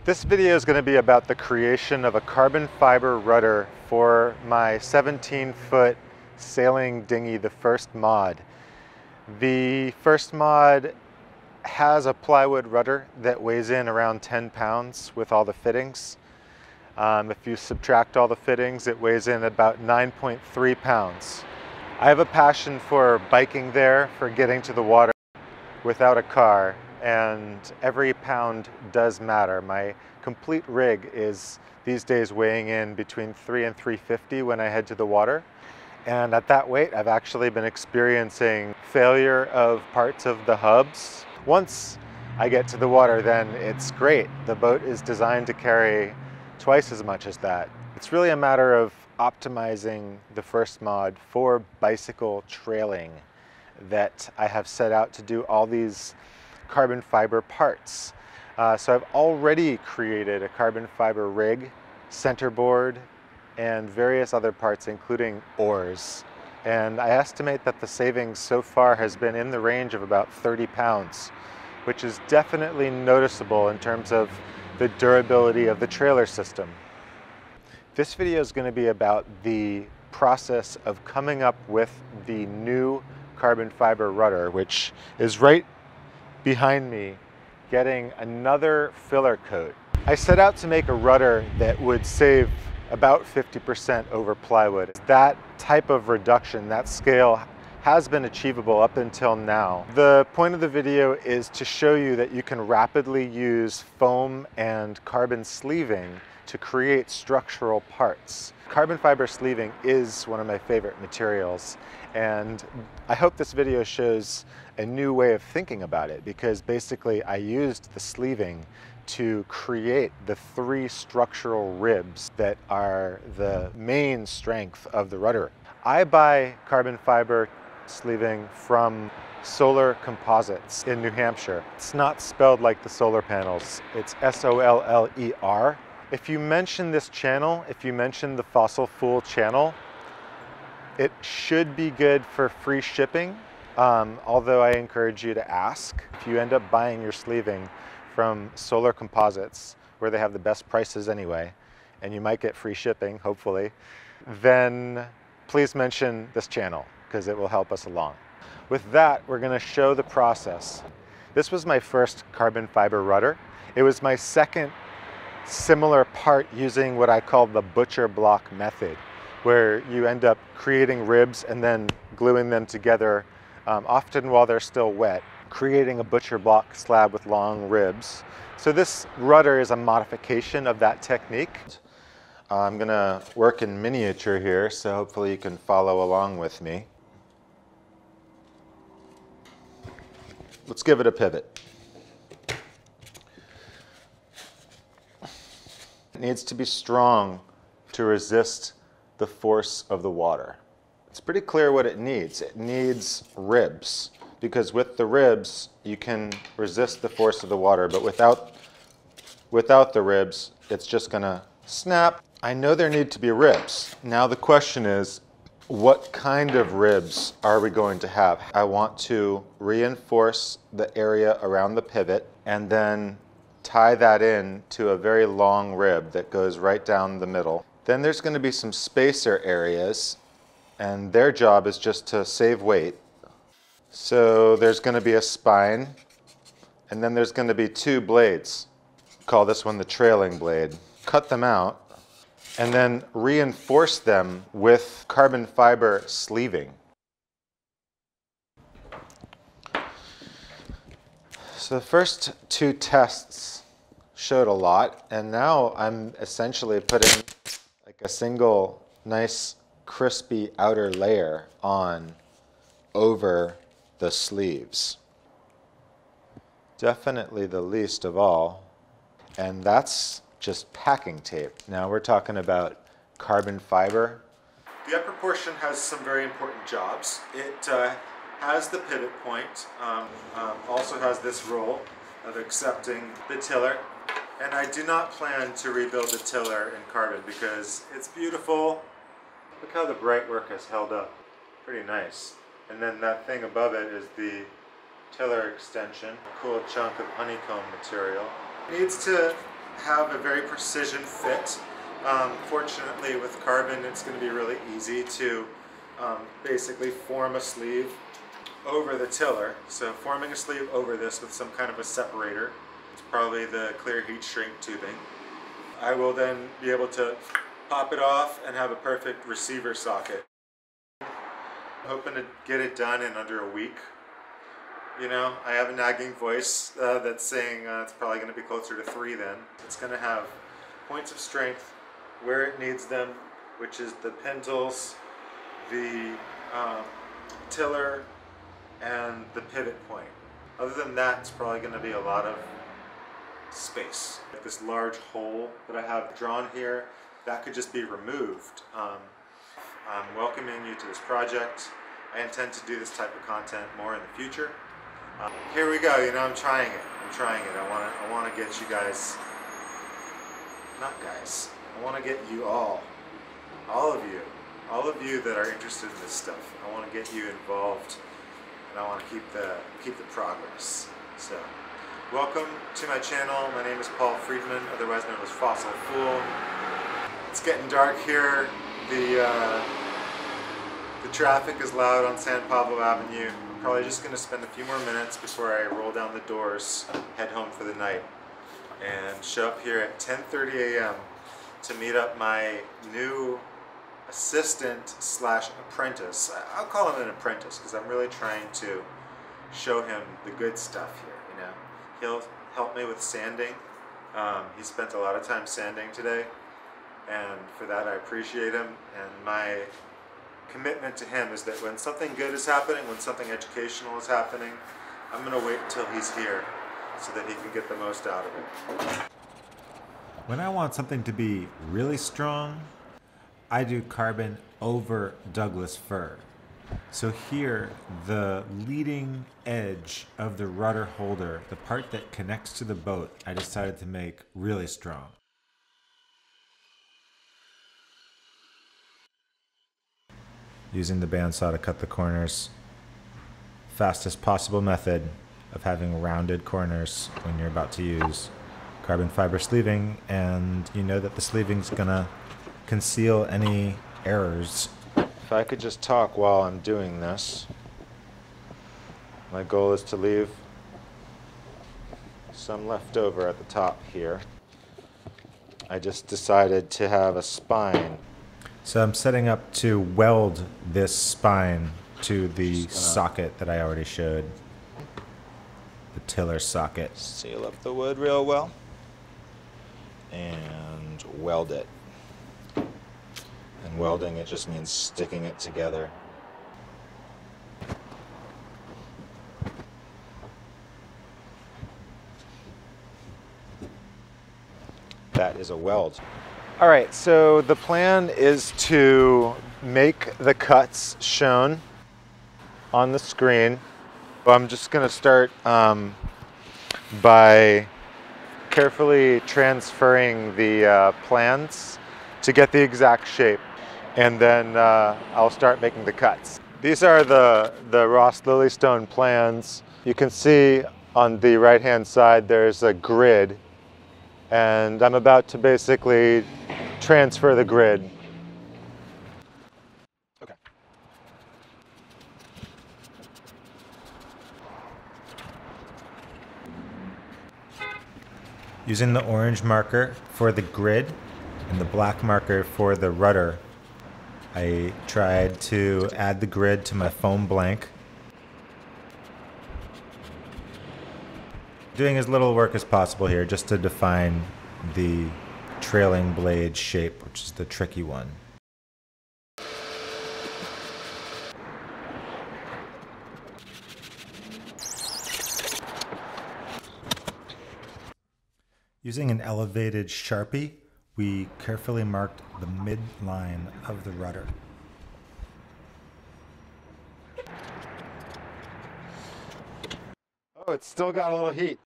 This video is going to be about the creation of a carbon fiber rudder for my 17-foot sailing dinghy, the First Mod. The First Mod has a plywood rudder that weighs in around 10 pounds with all the fittings. If you subtract all the fittings, it weighs in about 9.3 pounds. I have a passion for biking there, for getting to the water without a car, and every pound does matter. My complete rig is these days weighing in between 3 and 350 when I head to the water. And at that weight, I've actually been experiencing failure of parts of the hubs. Once I get to the water, then it's great. The boat is designed to carry twice as much as that. It's really a matter of optimizing the First Mod for bicycle trailing that I have set out to do all these carbon fiber parts. So I've already created a carbon fiber rig, centerboard, and various other parts, including oars. And I estimate that the savings so far has been in the range of about 30 pounds, which is definitely noticeable in terms of the durability of the trailer system. This video is going to be about the process of coming up with the new carbon fiber rudder, which is right behind me, getting another filler coat. I set out to make a rudder that would save about 50% over plywood. That type of reduction, that scale, has been achievable up until now. The point of the video is to show you that you can rapidly use foam and carbon sleeving to create structural parts. Carbon fiber sleeving is one of my favorite materials, and I hope this video shows a new way of thinking about it, because basically I used the sleeving to create the 3 structural ribs that are the main strength of the rudder. I buy carbon fiber sleeving from Solar Composites in New Hampshire. It's not spelled like the solar panels. It's S-O-L-L-E-R. If you mention this channel, if you mention the Fossil Fuel channel, it should be good for free shipping, although I encourage you to ask. If you end up buying your sleeving from Solar Composites, where they have the best prices anyway, and you might get free shipping, hopefully, then please mention this channel, because it will help us along. With that, we're going to show the process. This was my first carbon fiber rudder. It was my second similar part using what I call the Butcherblock method, where you end up creating ribs and then gluing them together, often while they're still wet, creating a Butcherblock slab with long ribs. So this rudder is a modification of that technique. I'm going to work in miniature here, so hopefully you can follow along with me. Let's give it a pivot. It needs to be strong to resist the force of the water. It's pretty clear what it needs. It needs ribs, because with the ribs you can resist the force of the water, but without the ribs it's just gonna snap. I know there need to be ribs. Now the question is, what kind of ribs are we going to have? I want to reinforce the area around the pivot and then tie that in to a very long rib that goes right down the middle. Then there's going to be some spacer areas, and their job is just to save weight. So there's going to be a spine, and then there's going to be 2 blades. Call this one the trailing blade. Cut them out and then reinforce them with carbon fiber sleeving. So the first 2 tests showed a lot, and now I'm essentially putting like a single nice crispy outer layer on over the sleeves. Definitely the least of all, and that's just packing tape. Now we're talking about carbon fiber. The upper portion has some very important jobs. It has the pivot point, also has this roll of accepting the tiller, and I do not plan to rebuild the tiller in carbon because it's beautiful. Look how the bright work has held up. Pretty nice. And then that thing above it is the tiller extension, cool chunk of honeycomb material. It needs to have a very precision fit. Fortunately with carbon it's going to be really easy to basically form a sleeve over the tiller. So forming a sleeve over this with some kind of a separator, it's probably the clear heat shrink tubing. I will then be able to pop it off and have a perfect receiver socket. I'm hoping to get it done in under a week. You know, I have a nagging voice that's saying it's probably going to be closer to 3 then. It's going to have points of strength where it needs them, which is the pindles, the tiller, and the pivot point. Other than that, it's probably going to be a lot of space. Like this large hole that I have drawn here, that could just be removed. I'm welcoming you to this project. I intend to do this type of content more in the future. Here we go, you know, I'm trying it. I want to get you guys, not guys, I want to get you all of you that are interested in this stuff. I want to get you involved, and I want to keep the progress. So, welcome to my channel. My name is Paul Friedman, otherwise known as Fossil Fool. It's getting dark here. The traffic is loud on San Pablo Avenue. I'm probably just going to spend a few more minutes before I roll down the doors, head home for the night, and show up here at 10:30 a.m. to meet up my new assistant slash apprentice. I'll call him an apprentice because I'm really trying to show him the good stuff here. You know, he'll help me with sanding. He spent a lot of time sanding today, and for that I appreciate him. And my commitment to him is that when something good is happening, when something educational is happening, I'm going to wait until he's here so that he can get the most out of it. When I want something to be really strong, I do carbon over Douglas fir. So here, the leading edge of the rudder holder, the part that connects to the boat, I decided to make really strong. Using the bandsaw to cut the corners. Fastest possible method of having rounded corners when you're about to use carbon fiber sleeving, and you know that the sleeving is gonna conceal any errors. If I could just talk while I'm doing this. My goal is to leave some left over at the top here. I just decided to have a spine. So I'm setting up to weld this spine to the socket that I already showed. The tiller socket. Seal up the wood real well and weld it. And welding, it just means sticking it together. That is a weld. All right, so the plan is to make the cuts shown on the screen. I'm just going to start by carefully transferring the plans to get the exact shape, and then I'll start making the cuts. These are the Ross Lilystone plans. You can see on the right hand side there's a grid, and I'm about to basically transfer the grid. Okay. Using the orange marker for the grid and the black marker for the rudder, I tried to add the grid to my foam blank. Doing as little work as possible here just to define the trailing blade shape, which is the tricky one. Using an elevated Sharpie, we carefully marked the midline of the rudder. Oh, it's still got a little heat.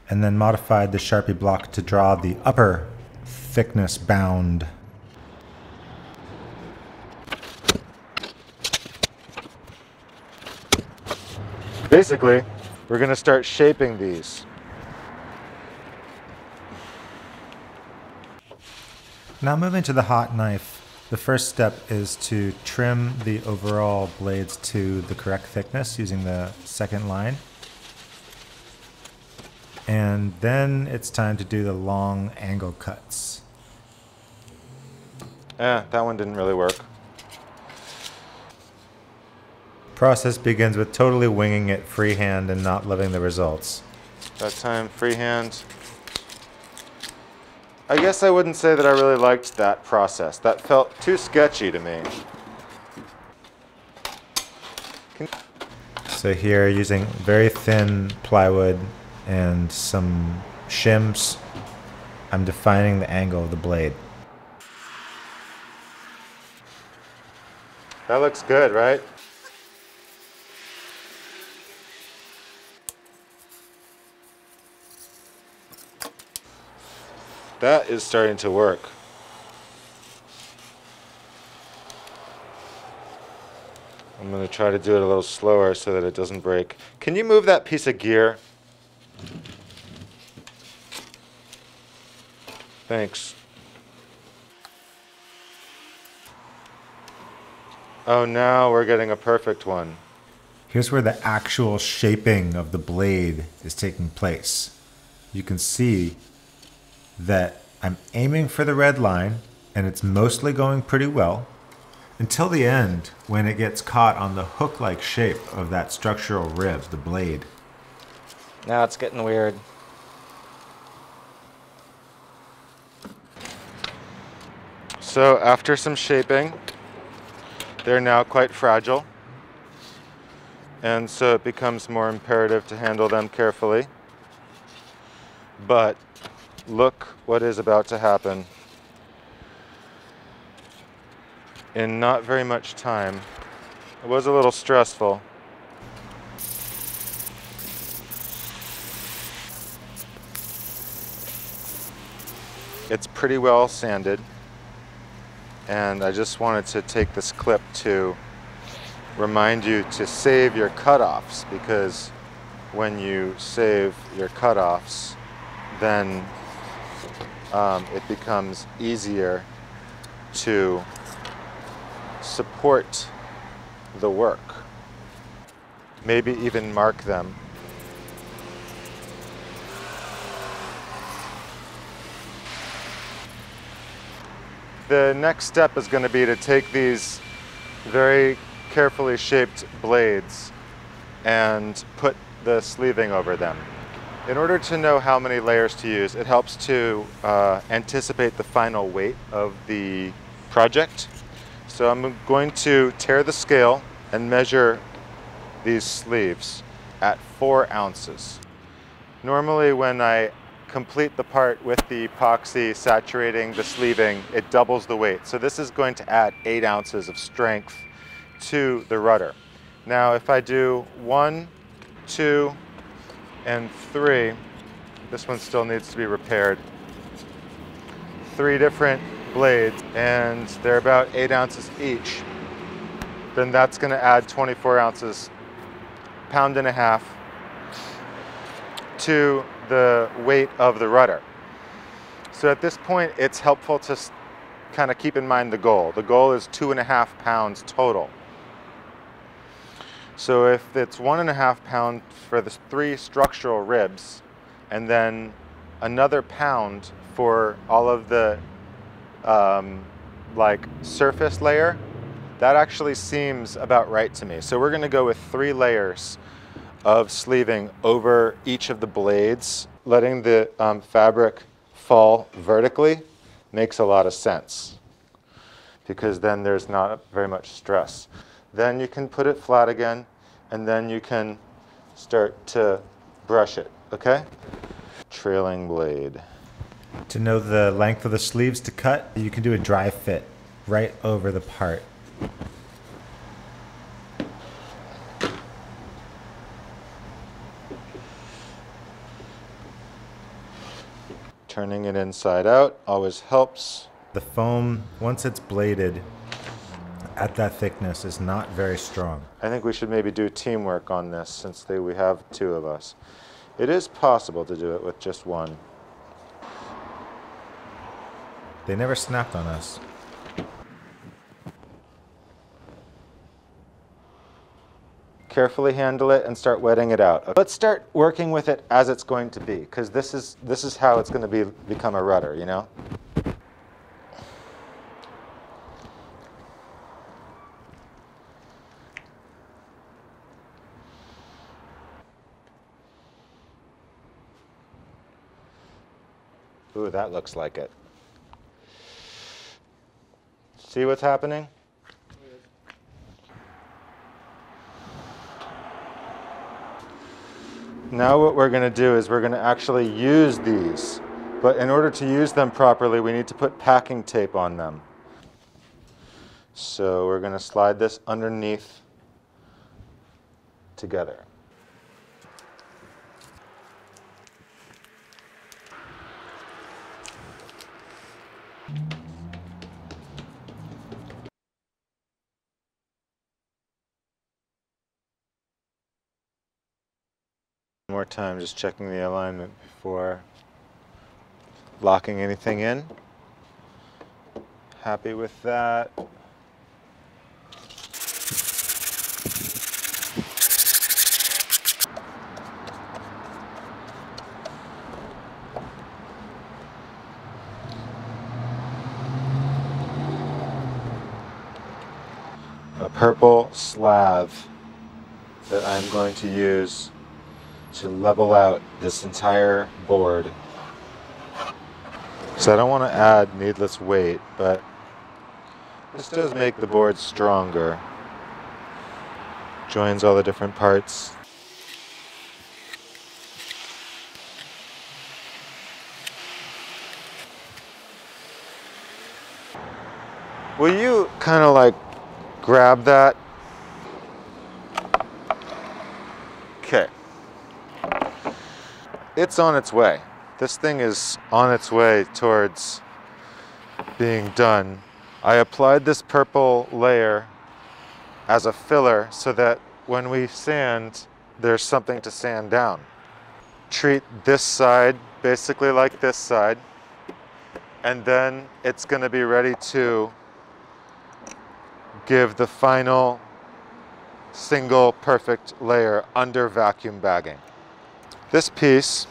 And then modified the Sharpie block to draw the upper thickness bound. Basically, we're going to start shaping these. Now moving to the hot knife. The first step is to trim the overall blades to the correct thickness using the second line. And then it's time to do the long angle cuts. That one didn't really work. Process begins with totally winging it freehand and not loving the results. That time, freehand. I guess I wouldn't say that I really liked that process. That felt too sketchy to me. So here, using very thin plywood and some shims, I'm defining the angle of the blade. That looks good, right? That is starting to work. I'm going to try to do it a little slower so that it doesn't break. Can you move that piece of gear? Thanks. Oh, now we're getting a perfect one. Here's where the actual shaping of the blade is taking place. You can see that I'm aiming for the red line, and it's mostly going pretty well, until the end when it gets caught on the hook-like shape of that structural rib, the blade. Now it's getting weird. So after some shaping, they're now quite fragile, and so it becomes more imperative to handle them carefully. But look what is about to happen. In not very much time. It was a little stressful. It's pretty well sanded, and I just wanted to take this clip to remind you to save your cutoffs, because when you save your cutoffs, then it becomes easier to support the work. Maybe even mark them. The next step is going to be to take these very carefully shaped blades and put the sleeving over them. In order to know how many layers to use, it helps to anticipate the final weight of the project. So I'm going to tear the scale and measure these sleeves at 4 ounces. Normally when I complete the part with the epoxy saturating the sleeving, it doubles the weight. So this is going to add 8 ounces of strength to the rudder. Now if I do 1, 2, and 3, this one still needs to be repaired. 3 different blades, and they're about 8 ounces each. Then that's going to add 24 ounces, pound and a half, to the weight of the rudder. So at this point, it's helpful to kind of keep in mind the goal. The goal is 2.5 pounds total. So if it's 1.5 pounds for the 3 structural ribs, and then another pound for all of the like surface layer, that actually seems about right to me. So we're going to go with 3 layers of sleeving over each of the blades. Letting the fabric fall vertically makes a lot of sense, because then there's not very much stress. Then you can put it flat again, and then you can start to brush it, okay? Trailing blade. To know the length of the sleeves to cut, you can do a dry fit right over the part. Turning it inside out always helps. The foam, once it's bladed at that thickness, is not very strong. I think we should maybe do teamwork on this, since we have 2 of us. It is possible to do it with just 1. They never snapped on us. Carefully handle it and start wetting it out. Let's start working with it as it's going to be, because this is how it's going to become a rudder, you know? Ooh, that looks like it. See what's happening? Now what we're going to do is we're going to actually use these. But in order to use them properly, we need to put packing tape on them. So we're going to slide this underneath together. One more time, just checking the alignment before locking anything in. Happy with that. A purple slab that I'm going to use to level out this entire board. So I don't want to add needless weight, but this does make the board stronger. Joins all the different parts. Will you kind of like grab that? Okay. It's on its way. This thing is on its way towards being done. I applied this purple layer as a filler so that when we sand, there's something to sand down. Treat this side basically like this side, and then it's going to be ready to give the final single perfect layer under vacuum bagging. This piece,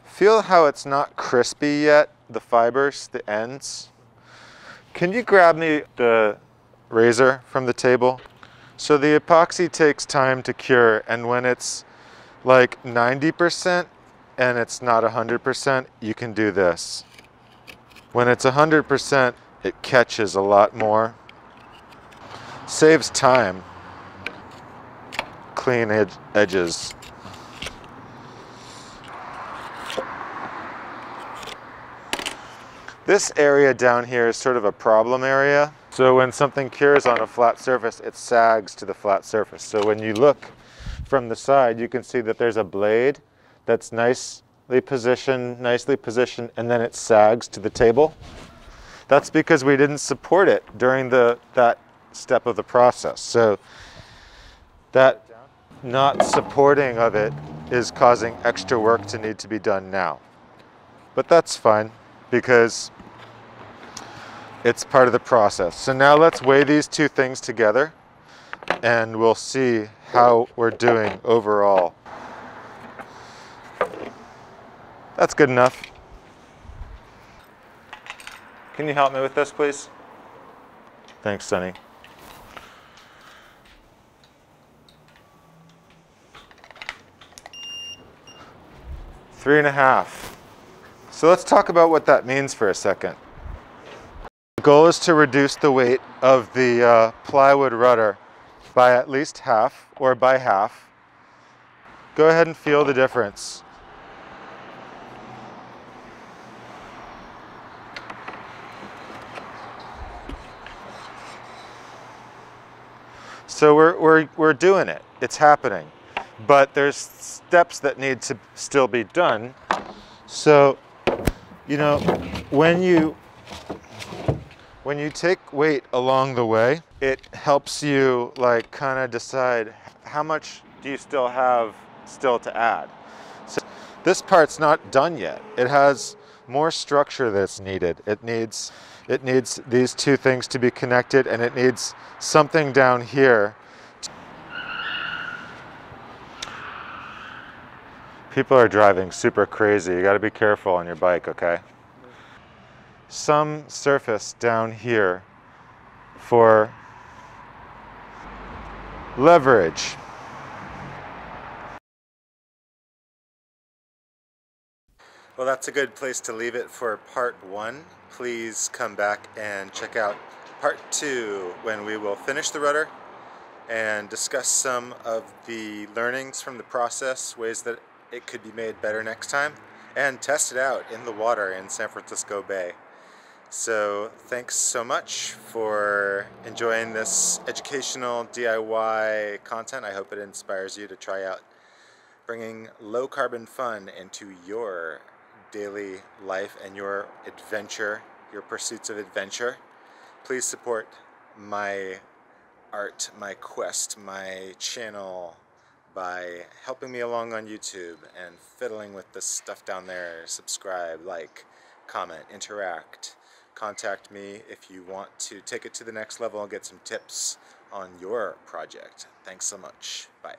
feel how it's not crispy yet, the fibers, the ends. Can you grab me the razor from the table? So the epoxy takes time to cure, and when it's like 90% and it's not 100%, you can do this. When it's 100%, it catches a lot more. Saves time. Clean edges. This area down here is sort of a problem area. So when something cures on a flat surface, it sags to the flat surface. So when you look from the side, you can see that there's a blade that's nicely positioned, and then it sags to the table. That's because we didn't support it during that step of the process. So that not supporting of it is causing extra work to need to be done now. But that's fine because it's part of the process. So now let's weigh these two things together and we'll see how we're doing overall. That's good enough. Can you help me with this, please? Thanks, Sonny. Three and a half. So let's talk about what that means for a second. The goal is to reduce the weight of the plywood rudder by at least half or by half. Go ahead and feel the difference. So we're doing it. It's happening. But there's steps that need to still be done. So, you know, when you take weight along the way, it helps you like kind of decide how much do you still have to add. So this part's not done yet. It has more structure that's needed. It needs these two things to be connected, and it needs something down here. People are driving super crazy. You got to be careful on your bike, okay? Some surface down here for leverage. Well, that's a good place to leave it for part 1. Please come back and check out part 2 when we will finish the rudder and discuss some of the learnings from the process, ways that it could be made better next time, and test it out in the water in San Francisco Bay. So thanks so much for enjoying this educational DIY content. I hope it inspires you to try out bringing low carbon fun into your daily life and your adventure, your pursuits of adventure. Please support my art, my quest, my channel by helping me along on YouTube and fiddling with this stuff down there. Subscribe, like, comment, interact. Contact me if you want to take it to the next level and get some tips on your project. Thanks so much. Bye.